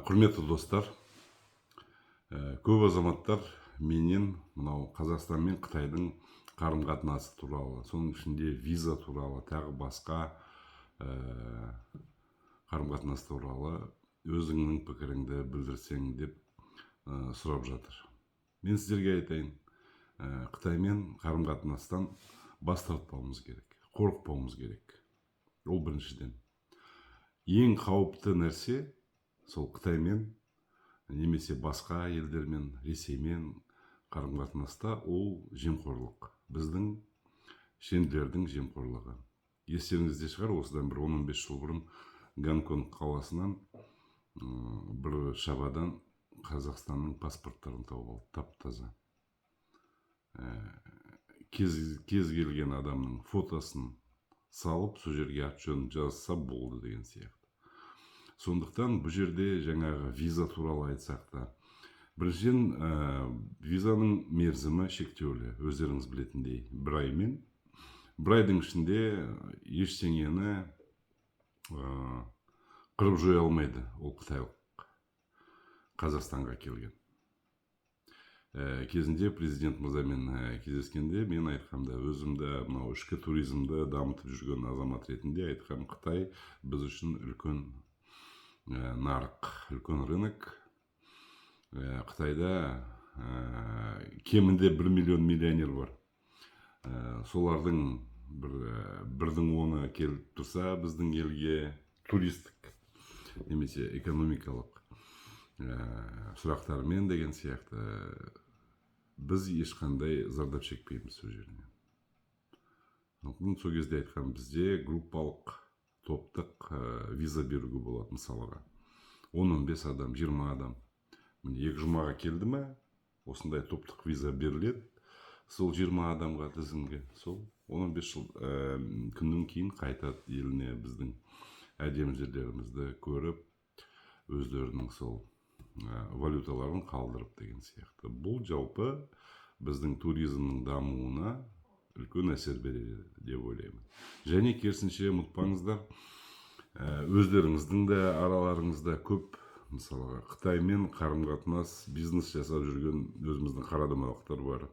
Құрметті достар, көп азаматтар менен мынау Қазақстан мен Қытайдың қарым-қатынасы туралы, соның ішінде виза туралы, тағы басқа қарым-қатынас туралы өзіңнің пікіріңді білдірсең деп сұрап жатыр. Мен сіздерге айтайын, Қытаймен қарым-қатынастан бас тартпауымыз керек, қорықпауымыз керек. Ол біріншіден. Ең қауіпті нәрсе сол Қытаймен немесе басқа елдермен, Ресеймен қарым-қатынаста ол жемқорлық. Біздің шенділердің жемқорлығы. Естеріңізде шығар, осыдан бір 10-15 жыл бұрын Гонконг қаласынан бір шабадан Қазақстанның паспорттарын тауып алды, тап-таза. Кез келген адамның фотосын салып, сол жерге аты-жөнін жазса болды деген сияқты. Сондықтан бұл жерде жаңағы виза туралы айтсақ та, біріншіден визаның мерзімі шектеулі, өздеріңіз білетіндей, бір аймен. Бір айдың ішінде ештеңені қырып жоя алмайды ол қытайлық Қазақстанға келген. Кезінде президент мырзамен кездескенде мен айтқамда, өзімді мынау ішкі туризмді дамытып жүрген азамат ретінде айтқам, Қытай біз үшін үлкен нарық, үлкен рынок. Қытайда кемінде 1 миллион миллионер бар. Солардың бірдің оны келіп тұрса біздің елге туристік немесе экономикалық сұрақтармен деген сияқты біз ешқандай зардап шекпейміз сол жерінен. Сол кезде айтқан, бізде группалық, топтық виза беруге болады, мысалға 10-15 адам, 20 адам. Міне 2 жұмаға келді ме, осындай топтық виза беріледі. Сол 20 адамға тізімге, сол 15 күннен кейін қайтады еліне, біздің әдемі жерлерімізді көріп, өздерінің сол валюталарын қалдырып деген сияқты. Бұл жалпы біздің туризмнің дамуына үлкен әсер береді деп ойлаймын. Және керісінше ұмытпаңыздар, өздеріңіздің де араларыңызда көп, мысалға Қытаймен қарым-қатынас, бизнес жасап жүрген өзіміздің қарадомалықтар бар.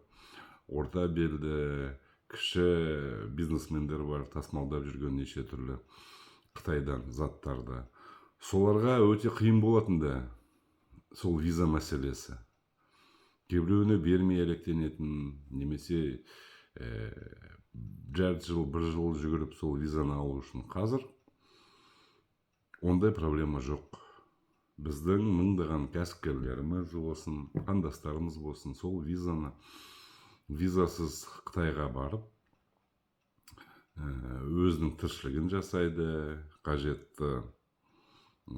Орта белді, кіші бизнесмендер бар, тасымалдап жүрген неше түрлі Қытайдан заттарды. Соларға өте қиын болатында сол виза мәселесі. Кейбіреуіне бермей әлектенетін, немесе жарты жыл, бір жыл жүгіріп сол визаны алу үшін. Қазір ондай проблема жоқ. Біздің мыңдаған кәсіпкерлеріміз болсын, қандастарымыз болсын, сол визасыз Қытайға барып, өзінің тіршілігін жасайды, қажетті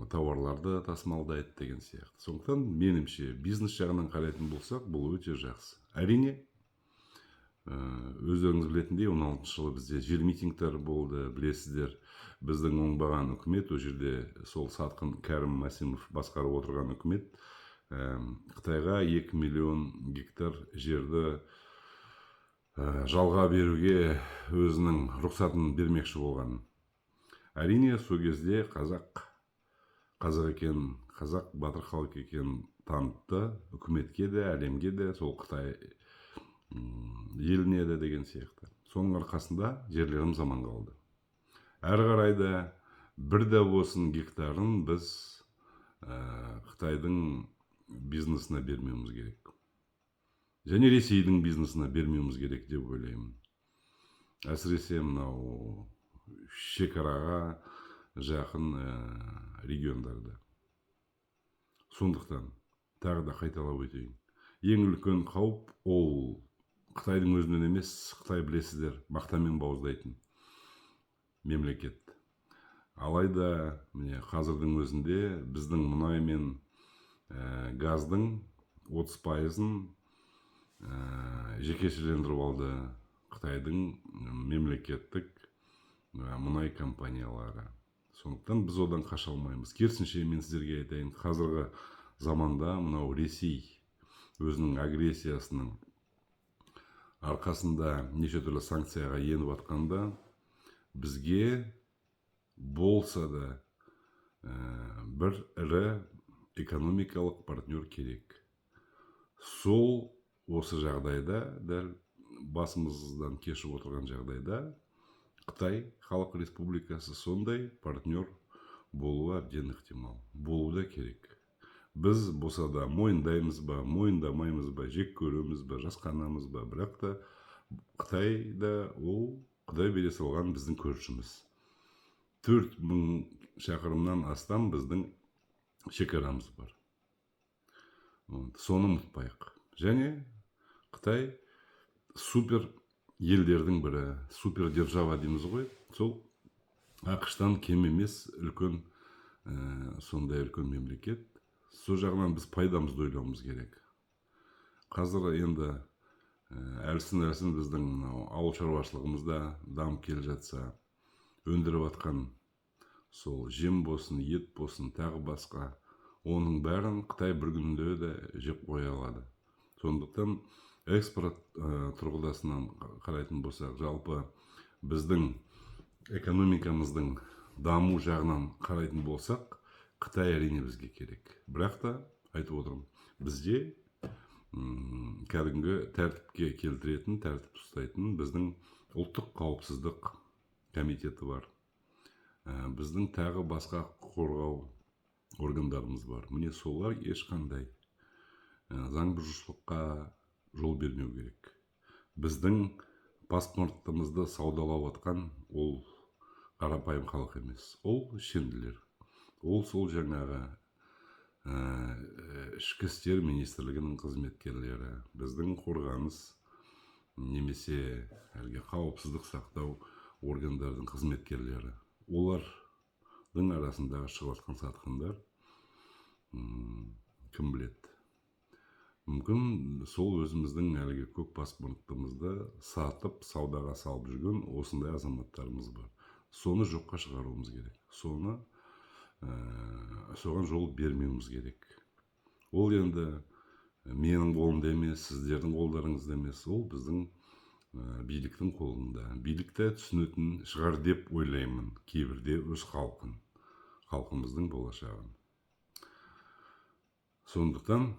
тауарларды тасымалдайды деген сияқты. Сондықтан меніңше бизнес жағынан қарайтын болсақ, бұл өте жақсы. Әрине, өздеріңіз білетіндей, 16 жылы бізде жер митингтер болды, білесіздер. Біздің оңбаған үкімет, о жерде сол Сатқын Кәрім Мәсімов басқарып отырған үкімет Қытайға 2 миллион гектар жерді жалға беруге өзінің рұқсатын бермекші болған. Әрине, сол кезде қазақ екен, қазақ батыр халық екен танытты, үкіметке де, әлемге де, сол Қытай еліне де деген сияқты. Соның арқасында жерлеріміз аман қалды. Әрі қарайда бір де болсын гектарын біз Қытайдың бизнесіне бермеуіміз керек. Және Ресейдің бизнесіне бермеуіміз керек деп ойлаймын. Әсіресе мынау шекараға жақын региондарда. Сондықтан тағы да қайталап өтейін. Ең үлкен қауіп ол Қытайдың өзінен емес, Қытай білесіздер, мақтамен бауыздайтын мемлекет. Алайда міне қазірдің өзінде біздің мұнай мен газдың 30%-ын жекешелендіріп алды Қытайдың мемлекеттік мұнай компаниялары. Сондықтан біз одан қаша алмаймыз. Керісінше мен сіздерге айтайын, қазіргі заманда мынау Ресей өзінің агрессиясының арқасында неше түрлі санкцияға еніп атқанда, бізге болса да бір ірі экономикалық партнер керек. Сол осы жағдайда, дәл басымыздан кешіп отырған жағдайда, Қытай Халық Республикасы сондай партнер болуы әбден ықтимал, болу да керек. Біз болса да мойындаймыз ба, мойындамаймыз ба, жек көреміз ба, жасқанамыз ба, бірақ та Қытайда ол Құдай бере салған біздің көршіміз. 4000 шақырымнан астам біздің шекарамыз бар. Соны ұмытпайық. Және Қытай супер елдердің бірі, супер держава дейміз ғой. Сол ақштан кем емес үлкен, сондай үлкен мемлекет. Сол жағынан біз пайдамызды ойлауымыз керек. Қазір енді әлсін біздің ауыл шаруашылығымызда дамып келе жатса, өндіріп атқан сол жем болсын, ет болсын, тағы басқа, оның бәрін Қытай бір күнде де жеп қоя алады. Сондықтан экспорт тұрғыдасынан қарайтын болсақ, жалпы біздің экономикамыздың даму жағынан қарайтын болсақ, Қытай әрине бізге керек. Бірақ та айтып отырмын, бізде кәдімгі тәртіпке келтіретін, тәртіп ұстайтын біздің ұлттық қауіпсіздік комитеті бар. Біздің тағы басқа қорғау органдарымыз бар. Міне солар ешқандай заң бұзушылыққа жол бермеу керек. Біздің паспортымызды саудалап атқан ол қарапайым халық емес. Ол шенділер. Ол сол жаңағы ішкі істер министрлігінің қызметкерлері, біздің қорғаныс немесе әлгі қауіпсіздік сақтау органдардың қызметкерлері. Олардың арасындағы шығып жатқан сатқындар кім біледі. Мүмкін сол өзіміздің әлгі көк паспортымызды сатып, саудаға салып жүрген осындай азаматтарымыз бар. Соны жоққа шығаруымыз керек. Соған жол бермеуіміз керек. Ол енді менің қолымда емес, сіздердің қолдарыңызда емес, ол біздің биліктің қолында. Билікті түсінетін шығар деп ойлаймын, кейбірде өз халқымыздың болашағын. Сондықтан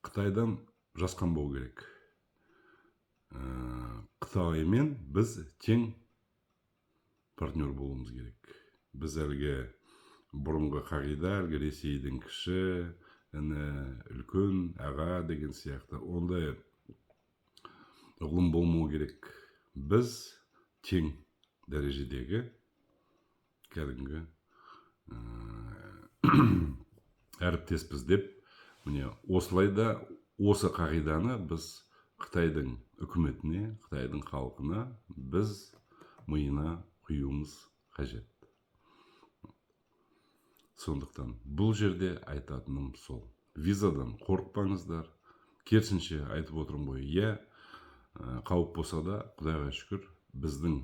Қытайдан жасқанбау керек. Қытаймен біз тең партнер болуымыз керек. Біз әлгі бұрынғы қағида, әлгі Ресейдің кіші, үлкен, аға деген сияқты, ондай ұғым болмау керек. Біз тең дәрежедегі кәдімгі әріптеспіз деп, міне осылайда осы қағиданы біз Қытайдың үкіметіне, Қытайдың халқына біз миына құюымыз қажет. Сондықтан бұл жерде айтатыным сол. Визадан қорықпаңыздар. Керісінше айтып отырмын ғой, қауіп болса да, Құдайға шүкір, біздің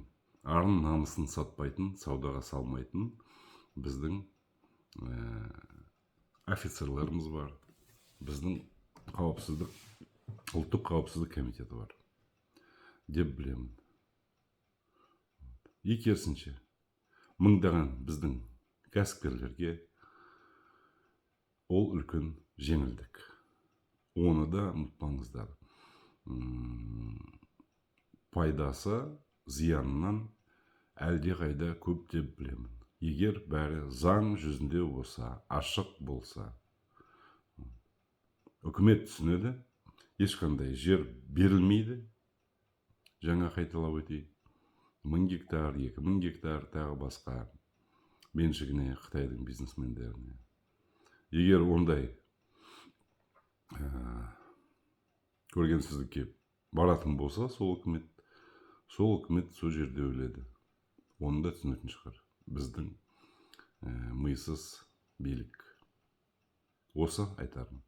арын намысын сатпайтын, саудаға салмайтын біздің офицерларымыз бар. Біздің ұлттық қауіпсіздік комитеті бар деп білемін. Керісінше мыңдаған біздің кәсіпкерлерге ол үлкен жеңілдік. Оны да ұмытпаңыздар. Пайдасы зиянынан әлде қайда көп деп білемін. Егер бәрі заң жүзінде болса, ашық болса, үкімет түсінеді, ешқандай жер берілмейді. Жаңа қайталап өтейін. 1000 гектар, 2000 гектар, тағы басқа меншігіне Қытайдың бизнесмендеріне. Егер ондай көргенсіздікке баратын болса, сол үкімет сол жерде өледі. Оны да түсінетін шығар. Біздің мисыз билік. Осы айтарым.